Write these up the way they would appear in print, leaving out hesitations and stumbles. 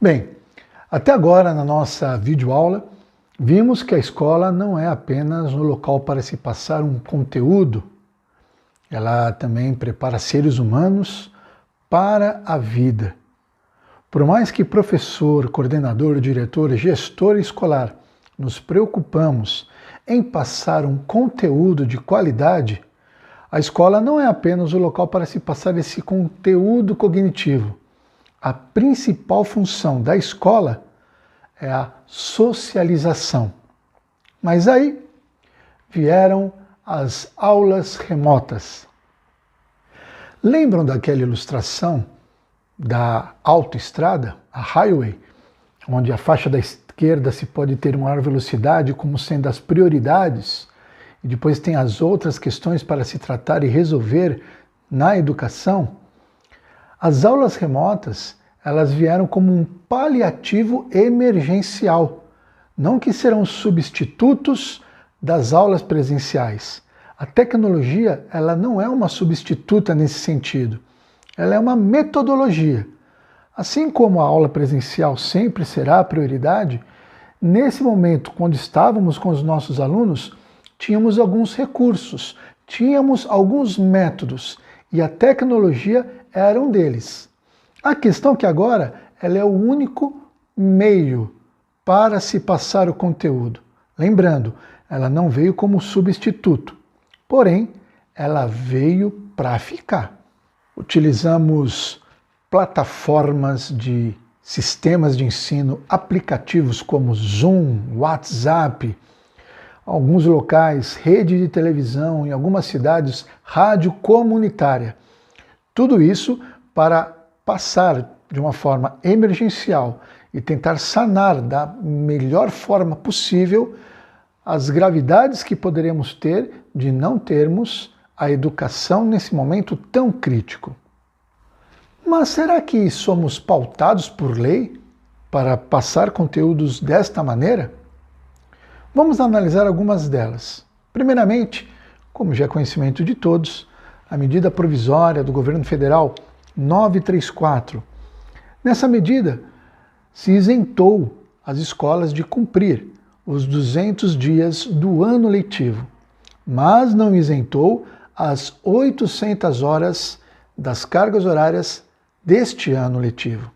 Bem, até agora na nossa videoaula, vimos que a escola não é apenas um local para se passar um conteúdo, ela também prepara seres humanos para a vida. Por mais que professor, coordenador, diretor, gestor escolar nos preocupamos em passar um conteúdo de qualidade, a escola não é apenas o local para se passar esse conteúdo cognitivo. A principal função da escola é a socialização. Mas aí vieram as aulas remotas. Lembram daquela ilustração da autoestrada, a highway, onde a faixa da esquerda se pode ter maior velocidade como sendo as prioridades, e depois tem as outras questões para se tratar e resolver na educação? As aulas remotas, elas vieram como um paliativo emergencial, não que serão substitutos das aulas presenciais. A tecnologia, ela não é uma substituta nesse sentido. Ela é uma metodologia. Assim como a aula presencial sempre será a prioridade, nesse momento, quando estávamos com os nossos alunos, tínhamos alguns recursos, tínhamos alguns métodos, e a tecnologia era um deles. A questão é que agora ela é o único meio para se passar o conteúdo. Lembrando, ela não veio como substituto, porém, ela veio para ficar. Utilizamos plataformas de sistemas de ensino, aplicativos como Zoom, WhatsApp, alguns locais, rede de televisão, em algumas cidades, rádio comunitária. Tudo isso para passar de uma forma emergencial e tentar sanar da melhor forma possível as gravidades que poderemos ter de não termos a educação nesse momento tão crítico. Mas será que somos pautados por lei para passar conteúdos desta maneira? Vamos analisar algumas delas. Primeiramente, como já é conhecimento de todos, a medida provisória do governo federal 934. Nessa medida, se isentou as escolas de cumprir os 200 dias do ano letivo, mas não isentou as 800 horas das cargas horárias deste ano letivo.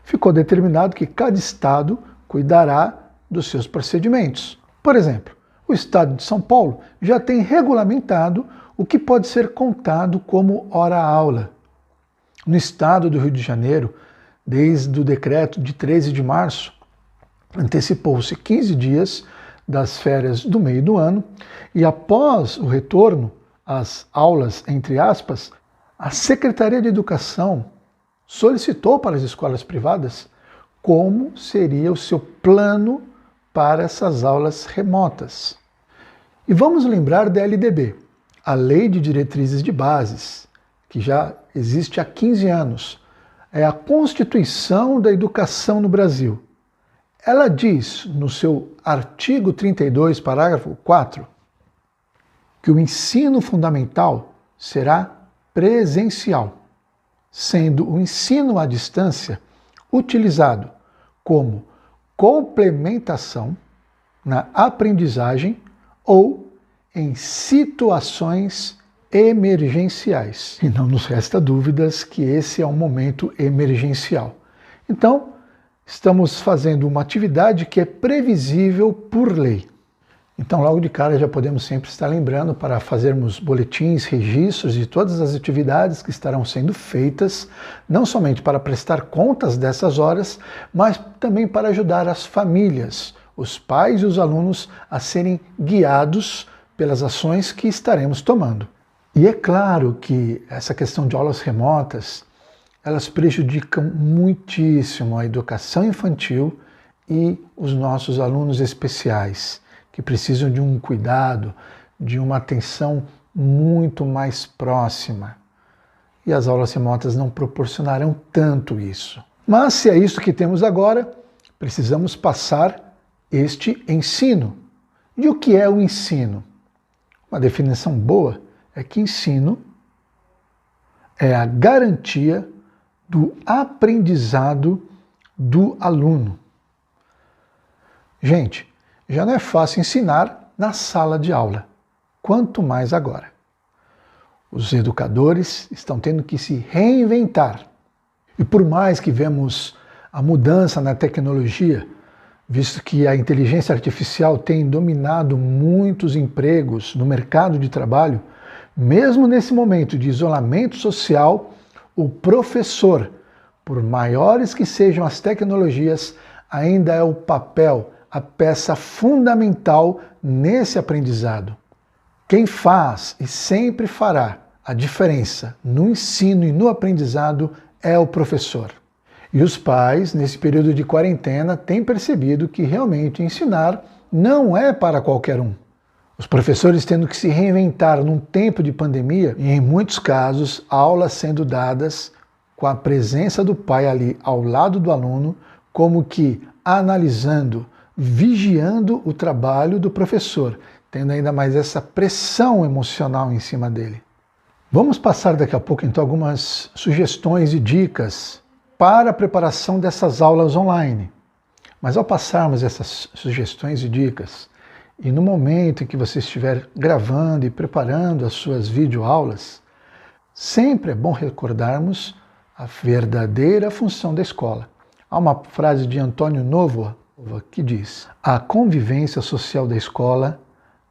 Ficou determinado que cada estado cuidará dos seus procedimentos. Por exemplo, o estado de São Paulo já tem regulamentado o que pode ser contado como hora-aula. No estado do Rio de Janeiro, desde o decreto de 13 de março, antecipou-se 15 dias das férias do meio do ano e após o retorno às aulas, entre aspas, a Secretaria de Educação solicitou para as escolas privadas como seria o seu plano para essas aulas remotas. E vamos lembrar da LDB, a Lei de Diretrizes de Bases, que já existe há 15 anos. É a Constituição da Educação no Brasil. Ela diz, no seu artigo 32, parágrafo 4, que o ensino fundamental será presencial, sendo o ensino à distância utilizado como complementação na aprendizagem ou em situações emergenciais. E não nos resta dúvidas que esse é um momento emergencial. Então, estamos fazendo uma atividade que é previsível por lei. Então, logo de cara, já podemos sempre estar lembrando para fazermos boletins, registros de todas as atividades que estarão sendo feitas, não somente para prestar contas dessas horas, mas também para ajudar as famílias, os pais e os alunos a serem guiados pelas ações que estaremos tomando. E é claro que essa questão de aulas remotas, elas prejudicam muitíssimo a educação infantil e os nossos alunos especiais, que precisam de um cuidado, de uma atenção muito mais próxima. E as aulas remotas não proporcionarão tanto isso. Mas se é isso que temos agora, precisamos passar este ensino. E o que é o ensino? Uma definição boa é que ensino é a garantia do aprendizado do aluno. Gente, já não é fácil ensinar na sala de aula, quanto mais agora. Os educadores estão tendo que se reinventar. E por mais que vemos a mudança na tecnologia, visto que a inteligência artificial tem dominado muitos empregos no mercado de trabalho, mesmo nesse momento de isolamento social, o professor, por maiores que sejam as tecnologias, ainda é o papel, a peça fundamental nesse aprendizado. Quem faz e sempre fará a diferença no ensino e no aprendizado é o professor. E os pais, nesse período de quarentena, têm percebido que realmente ensinar não é para qualquer um. Os professores tendo que se reinventar num tempo de pandemia e, em muitos casos, aulas sendo dadas com a presença do pai ali ao lado do aluno, como que analisando, vigiando o trabalho do professor, tendo ainda mais essa pressão emocional em cima dele. Vamos passar daqui a pouco, então, algumas sugestões e dicas para a preparação dessas aulas online. Mas ao passarmos essas sugestões e dicas, e no momento em que você estiver gravando e preparando as suas videoaulas, sempre é bom recordarmos a verdadeira função da escola. Há uma frase de Antônio Novoa que diz: a convivência social da escola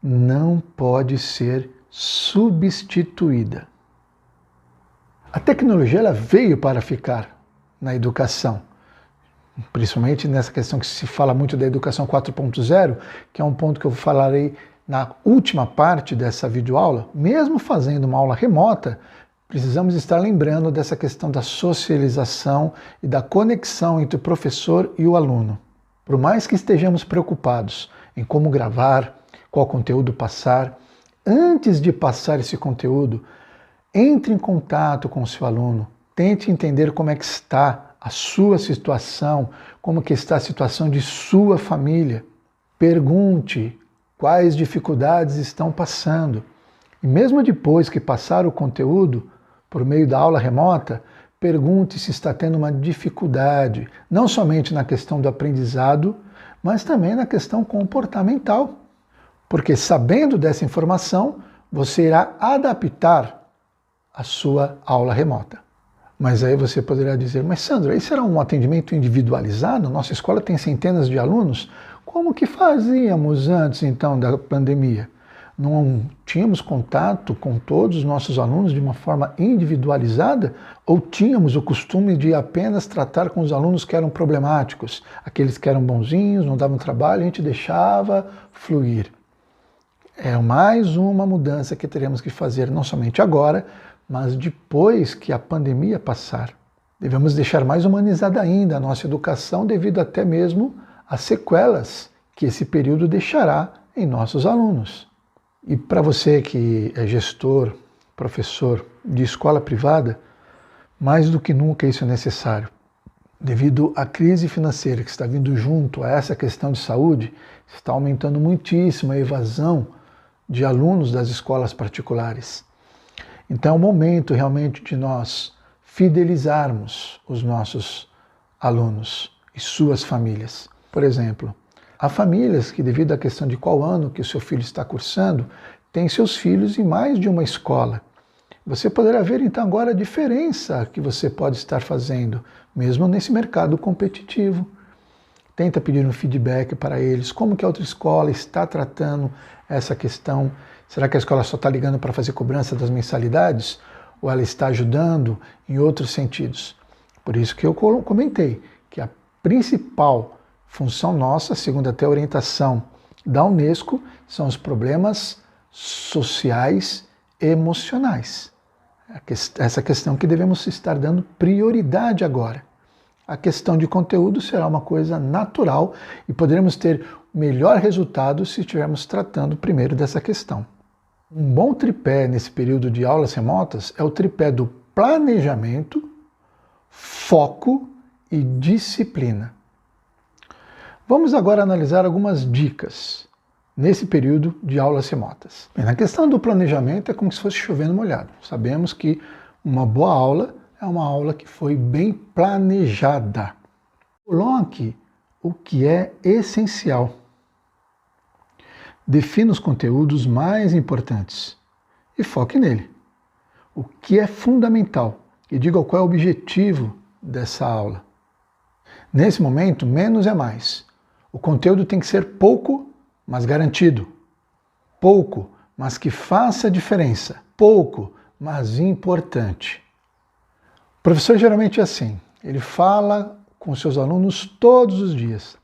não pode ser substituída. A tecnologia ela veio para ficar na educação, principalmente nessa questão que se fala muito da educação 4.0, que é um ponto que eu falarei na última parte dessa videoaula. Mesmo fazendo uma aula remota, precisamos estar lembrando dessa questão da socialização e da conexão entre o professor e o aluno. Por mais que estejamos preocupados em como gravar, qual conteúdo passar, antes de passar esse conteúdo, entre em contato com o seu aluno, tente entender como é que está a sua situação, como que está a situação de sua família. Pergunte quais dificuldades estão passando. E mesmo depois que passar o conteúdo, por meio da aula remota, pergunte se está tendo uma dificuldade, não somente na questão do aprendizado, mas também na questão comportamental. Porque sabendo dessa informação, você irá adaptar a sua aula remota. Mas aí você poderá dizer, mas Sandro, isso será um atendimento individualizado? Nossa escola tem centenas de alunos? Como que fazíamos antes, então, da pandemia? Não tínhamos contato com todos os nossos alunos de uma forma individualizada? Ou tínhamos o costume de apenas tratar com os alunos que eram problemáticos? Aqueles que eram bonzinhos, não davam trabalho, a gente deixava fluir. É mais uma mudança que teremos que fazer, não somente agora, mas depois que a pandemia passar. Devemos deixar mais humanizada ainda a nossa educação, devido até mesmo às sequelas que esse período deixará em nossos alunos. E para você que é gestor, professor de escola privada, mais do que nunca isso é necessário. Devido à crise financeira que está vindo junto a essa questão de saúde, está aumentando muitíssimo a evasão de alunos das escolas particulares. Então é o momento realmente de nós fidelizarmos os nossos alunos e suas famílias. Por exemplo, há famílias que, devido à questão de qual ano que o seu filho está cursando, têm seus filhos em mais de uma escola. Você poderá ver então agora a diferença que você pode estar fazendo, mesmo nesse mercado competitivo. Tenta pedir um feedback para eles, como que a outra escola está tratando essa questão. Será que a escola só está ligando para fazer cobrança das mensalidades? Ou ela está ajudando em outros sentidos? Por isso que eu comentei que a principal função nossa, segundo até a orientação da Unesco, são os problemas sociais e emocionais. Essa questão que devemos estar dando prioridade agora. A questão de conteúdo será uma coisa natural e poderemos ter melhor resultado se estivermos tratando primeiro dessa questão. Um bom tripé nesse período de aulas remotas é o tripé do planejamento, foco e disciplina. Vamos agora analisar algumas dicas nesse período de aulas remotas. Bem, na questão do planejamento é como se fosse chovendo molhado. Sabemos que uma boa aula é uma aula que foi bem planejada. Coloque o que é essencial. Defina os conteúdos mais importantes e foque nele. O que é fundamental e diga qual é o objetivo dessa aula. Nesse momento, menos é mais. O conteúdo tem que ser pouco, mas garantido. Pouco, mas que faça diferença. Pouco, mas importante. O professor geralmente é assim. Ele fala com seus alunos todos os dias.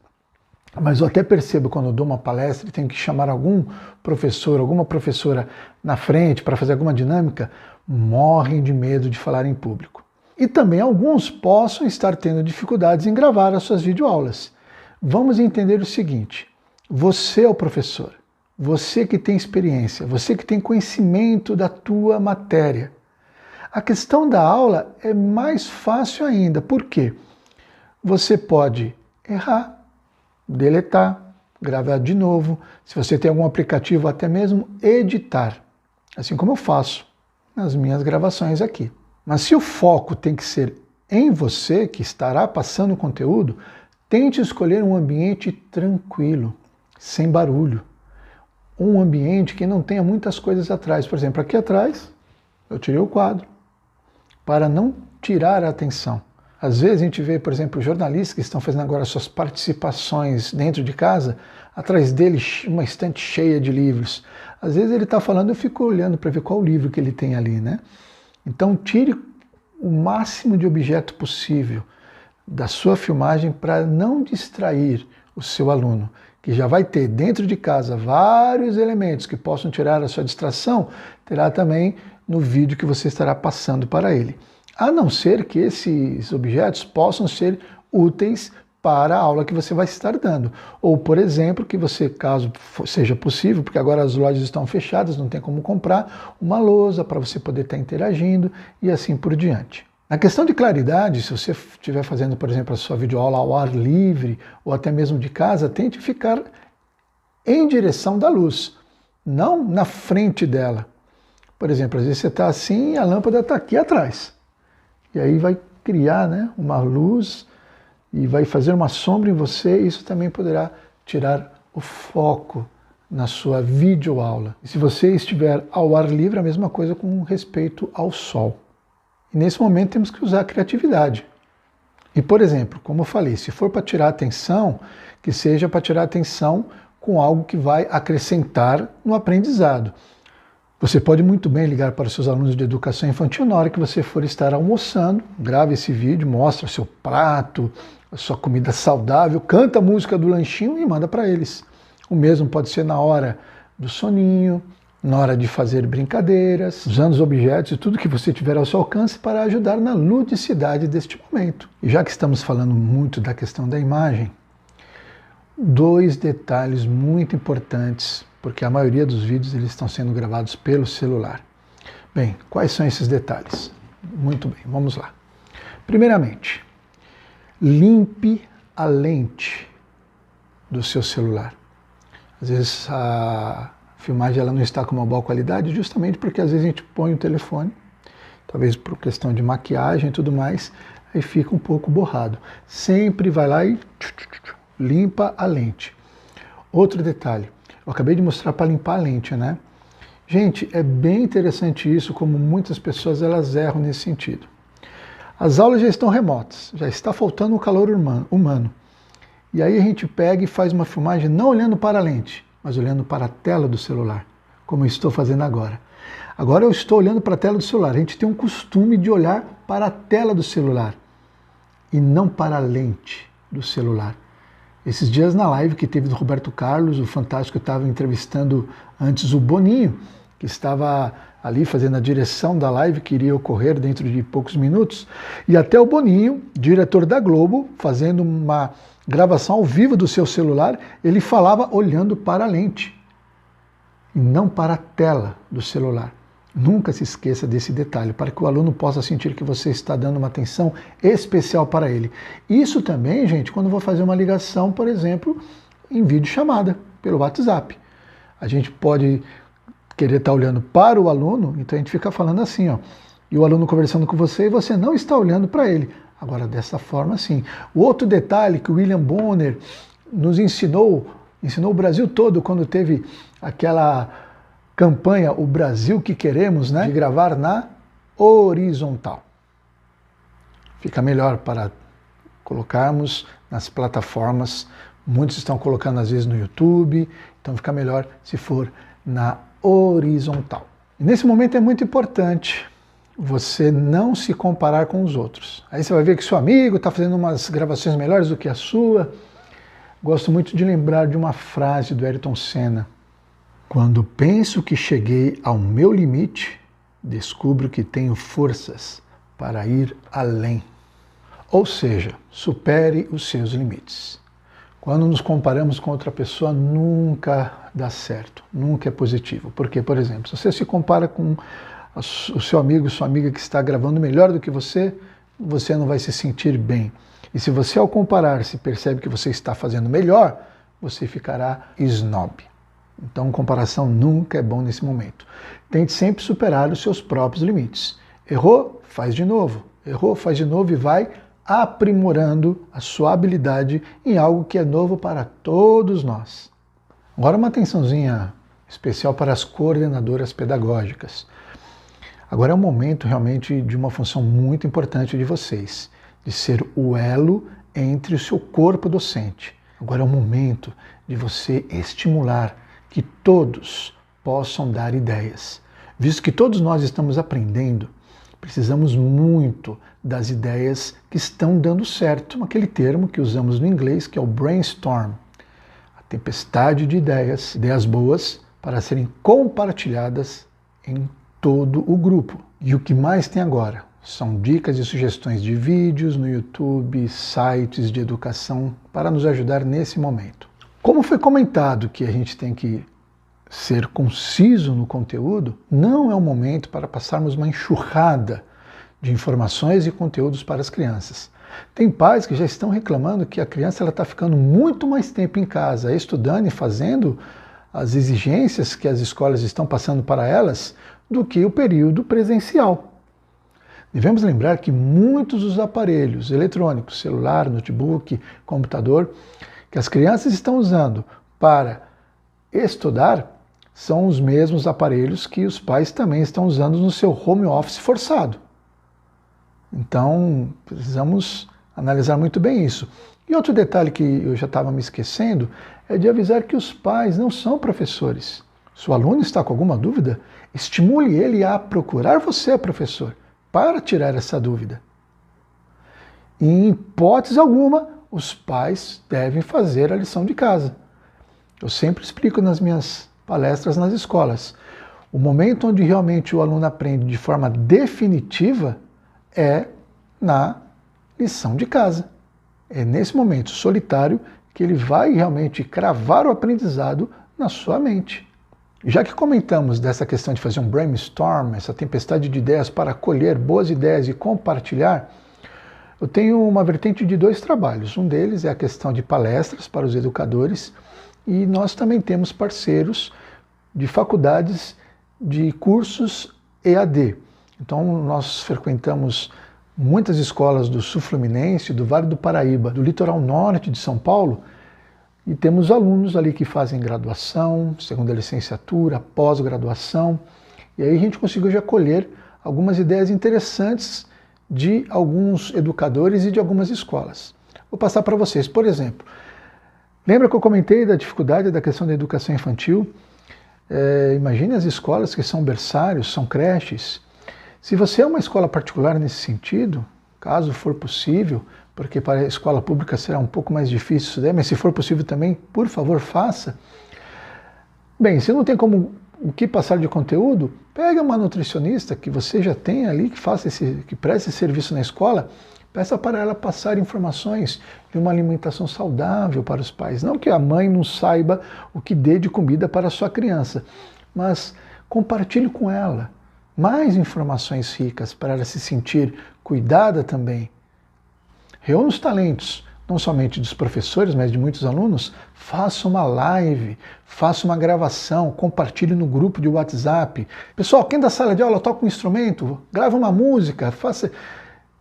Mas eu até percebo quando eu dou uma palestra e tenho que chamar algum professor, alguma professora na frente para fazer alguma dinâmica, morrem de medo de falar em público. E também alguns possam estar tendo dificuldades em gravar as suas videoaulas. Vamos entender o seguinte: você é o professor, você que tem experiência, você que tem conhecimento da tua matéria. A questão da aula é mais fácil ainda. Por quê? Você pode errar, deletar, gravar de novo, se você tem algum aplicativo, até mesmo editar, assim como eu faço nas minhas gravações aqui. Mas se o foco tem que ser em você, que estará passando o conteúdo, tente escolher um ambiente tranquilo, sem barulho. Um ambiente que não tenha muitas coisas atrás. Por exemplo, aqui atrás, eu tirei o quadro, para não tirar a atenção. Às vezes a gente vê, por exemplo, jornalistas que estão fazendo agora suas participações dentro de casa, atrás dele uma estante cheia de livros. Às vezes ele está falando, eu fico olhando para ver qual livro que ele tem ali, né? Então tire o máximo de objeto possível da sua filmagem para não distrair o seu aluno, que já vai ter dentro de casa vários elementos que possam tirar a sua distração, terá também no vídeo que você estará passando para ele. A não ser que esses objetos possam ser úteis para a aula que você vai estar dando. Ou, por exemplo, que você, caso seja possível, porque agora as lojas estão fechadas, não tem como comprar, uma lousa para você poder estar interagindo e assim por diante. Na questão de claridade, se você estiver fazendo, por exemplo, a sua videoaula ao ar livre ou até mesmo de casa, tente ficar em direção da luz, não na frente dela. Por exemplo, às vezes você está assim e a lâmpada está aqui atrás. E aí vai criar, né, uma luz e vai fazer uma sombra em você. Isso também poderá tirar o foco na sua videoaula. E se você estiver ao ar livre, a mesma coisa com respeito ao sol. E nesse momento temos que usar a criatividade. E, por exemplo, como eu falei, se for para tirar atenção, que seja para tirar atenção com algo que vai acrescentar no aprendizado. Você pode muito bem ligar para os seus alunos de educação infantil na hora que você for estar almoçando, grave esse vídeo, mostra o seu prato, a sua comida saudável, canta a música do lanchinho e manda para eles. O mesmo pode ser na hora do soninho, na hora de fazer brincadeiras, usando os objetos e tudo que você tiver ao seu alcance para ajudar na ludicidade deste momento. E já que estamos falando muito da questão da imagem, 2 detalhes muito importantes, porque a maioria dos vídeos eles estão sendo gravados pelo celular. Bem, quais são esses detalhes? Muito bem, vamos lá. Primeiramente, limpe a lente do seu celular. Às vezes a filmagem ela não está com uma boa qualidade, justamente porque às vezes a gente põe o telefone, talvez por questão de maquiagem e tudo mais, aí fica um pouco borrado. Sempre vai lá e limpa a lente. Outro detalhe, eu acabei de mostrar para limpar a lente, né? Gente, é bem interessante isso, como muitas pessoas elas erram nesse sentido. As aulas já estão remotas, já está faltando o calor humano. E aí a gente pega e faz uma filmagem não olhando para a lente, mas olhando para a tela do celular, como eu estou fazendo agora. Agora eu estou olhando para a tela do celular. A gente tem um costume de olhar para a tela do celular e não para a lente do celular. Esses dias na live que teve do Roberto Carlos, o Fantástico estava entrevistando antes o Boninho, que estava ali fazendo a direção da live que iria ocorrer dentro de poucos minutos, e até o Boninho, diretor da Globo, fazendo uma gravação ao vivo do seu celular, ele falava olhando para a lente e não para a tela do celular. Nunca se esqueça desse detalhe, para que o aluno possa sentir que você está dando uma atenção especial para ele. Isso também, gente, quando eu vou fazer uma ligação, por exemplo, em videochamada, pelo WhatsApp. A gente pode querer estar olhando para o aluno, então a gente fica falando assim, ó, e o aluno conversando com você e você não está olhando para ele. Agora, dessa forma, sim. O outro detalhe que o William Bonner nos ensinou o Brasil todo quando teve aquela campanha O Brasil que Queremos, né, de gravar na horizontal. Fica melhor para colocarmos nas plataformas. Muitos estão colocando às vezes no YouTube, então fica melhor se for na horizontal. E nesse momento é muito importante você não se comparar com os outros. Aí você vai ver que seu amigo está fazendo umas gravações melhores do que a sua. Gosto muito de lembrar de uma frase do Ayrton Senna. Quando penso que cheguei ao meu limite, descubro que tenho forças para ir além. Ou seja, supere os seus limites. Quando nos comparamos com outra pessoa, nunca dá certo, nunca é positivo. Porque, por exemplo, se você se compara com o seu amigo, sua amiga que está gravando melhor do que você não vai se sentir bem. E se você, ao comparar-se, percebe que você está fazendo melhor, você ficará snob. Então, comparação nunca é bom nesse momento. Tente sempre superar os seus próprios limites. Errou? Faz de novo. Errou? Faz de novo e vai aprimorando a sua habilidade em algo que é novo para todos nós. Agora uma atençãozinha especial para as coordenadoras pedagógicas. Agora é um momento realmente de uma função muito importante de vocês, de ser o elo entre o seu corpo docente. Agora é o momento de você estimular que todos possam dar ideias. Visto que todos nós estamos aprendendo, precisamos muito das ideias que estão dando certo, aquele termo que usamos no inglês, que é o brainstorm, a tempestade de ideias boas para serem compartilhadas em todo o grupo. E o que mais tem agora são dicas e sugestões de vídeos no YouTube, sites de educação para nos ajudar nesse momento. Como foi comentado que a gente tem que ser conciso no conteúdo, não é o momento para passarmos uma enxurrada de informações e conteúdos para as crianças. Tem pais que já estão reclamando que a criança está ficando muito mais tempo em casa, estudando e fazendo as exigências que as escolas estão passando para elas do que o período presencial. Devemos lembrar que muitos dos aparelhos eletrônicos, celular, notebook, computador, que as crianças estão usando para estudar, são os mesmos aparelhos que os pais também estão usando no seu home office forçado. Então, precisamos analisar muito bem isso. E outro detalhe que eu já estava me esquecendo é de avisar que os pais não são professores. Se o aluno está com alguma dúvida, estimule ele a procurar você, professor, para tirar essa dúvida. E, em hipótese alguma, os pais devem fazer a lição de casa. Eu sempre explico nas minhas palestras nas escolas. O momento onde realmente o aluno aprende de forma definitiva é na lição de casa. É nesse momento solitário que ele vai realmente cravar o aprendizado na sua mente. Já que comentamos dessa questão de fazer um brainstorm, essa tempestade de ideias para colher boas ideias e compartilhar, eu tenho uma vertente de 2 trabalhos. Um deles é a questão de palestras para os educadores e nós também temos parceiros de faculdades de cursos EAD. Então nós frequentamos muitas escolas do Sul Fluminense, do Vale do Paraíba, do litoral norte de São Paulo, e temos alunos ali que fazem graduação, segunda licenciatura, pós-graduação, e aí a gente conseguiu já colher algumas ideias interessantes de alguns educadores e de algumas escolas. Vou passar para vocês, por exemplo, lembra que eu comentei da dificuldade da questão da educação infantil? Imagine as escolas que são berçários, são creches. Se você é uma escola particular nesse sentido, caso for possível, porque para a escola pública será um pouco mais difícil isso daí, mas se for possível também, por favor, faça. Bem, se não tem como o que passar de conteúdo, pega uma nutricionista que você já tem ali, que preste esse serviço na escola, peça para ela passar informações de uma alimentação saudável para os pais. Não que a mãe não saiba o que dê de comida para a sua criança, mas compartilhe com ela mais informações ricas para ela se sentir cuidada também. Reúna os talentos. não somente dos professores, mas de muitos alunos, faça uma live, faça uma gravação, compartilhe no grupo de WhatsApp. Pessoal, quem da sala de aula toca um instrumento, grava uma música, faça...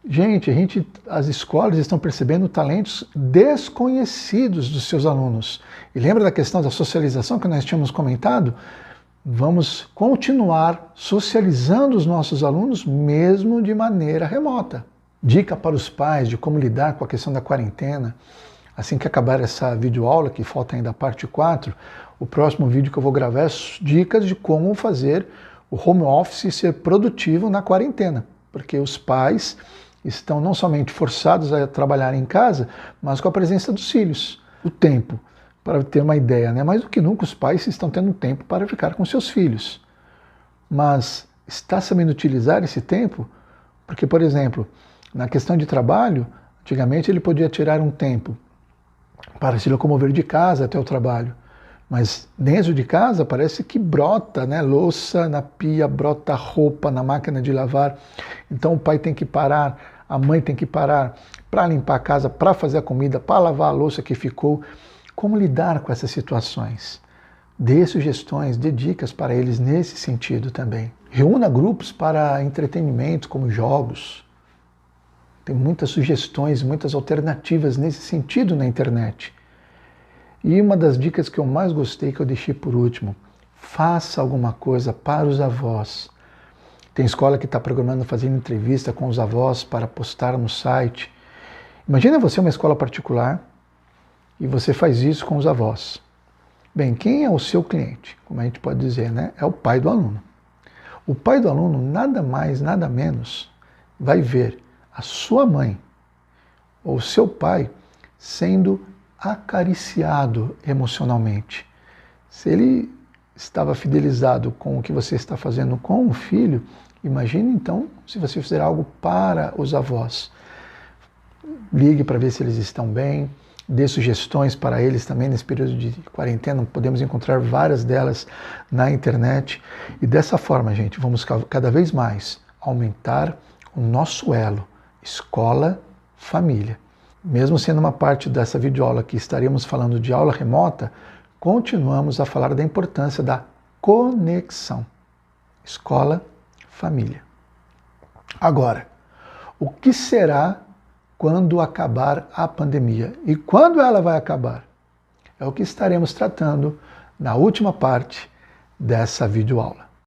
Gente, as escolas estão percebendo talentos desconhecidos dos seus alunos. E lembra da questão da socialização que nós tínhamos comentado? Vamos continuar socializando os nossos alunos mesmo de maneira remota. Dica para os pais de como lidar com a questão da quarentena. Assim que acabar essa videoaula, que falta ainda a parte 4, o próximo vídeo que eu vou gravar é dicas de como fazer o home office ser produtivo na quarentena. Porque os pais estão não somente forçados a trabalhar em casa, mas com a presença dos filhos. O tempo, para ter uma ideia, né? Mais do que nunca os pais estão tendo tempo para ficar com seus filhos. Mas está sabendo utilizar esse tempo? Porque, por exemplo, na questão de trabalho, antigamente ele podia tirar um tempo para se locomover de casa até o trabalho. Mas dentro de casa parece que brota, né? Louça na pia, brota roupa na máquina de lavar. Então o pai tem que parar, a mãe tem que parar para limpar a casa, para fazer a comida, para lavar a louça que ficou. Como lidar com essas situações? Dê sugestões, dê dicas para eles nesse sentido também. Reúna grupos para entretenimento, como jogos. Tem muitas sugestões, muitas alternativas nesse sentido na internet. E uma das dicas que eu mais gostei, que eu deixei por último, faça alguma coisa para os avós. Tem escola que está programando fazendo entrevista com os avós para postar no site. Imagina você uma escola particular e você faz isso com os avós. Bem, quem é o seu cliente? Como a gente pode dizer, né? É o pai do aluno. O pai do aluno, nada mais, nada menos, vai ver a sua mãe ou seu pai sendo acariciado emocionalmente. Se ele estava fidelizado com o que você está fazendo com o filho, imagine então se você fizer algo para os avós. Ligue para ver se eles estão bem, dê sugestões para eles também nesse período de quarentena, podemos encontrar várias delas na internet. E dessa forma, gente, vamos cada vez mais aumentar o nosso elo, escola-família. Mesmo sendo uma parte dessa videoaula que estaríamos falando de aula remota, continuamos a falar da importância da conexão. Escola, família. Agora, o que será quando acabar a pandemia? E quando ela vai acabar? É o que estaremos tratando na última parte dessa videoaula.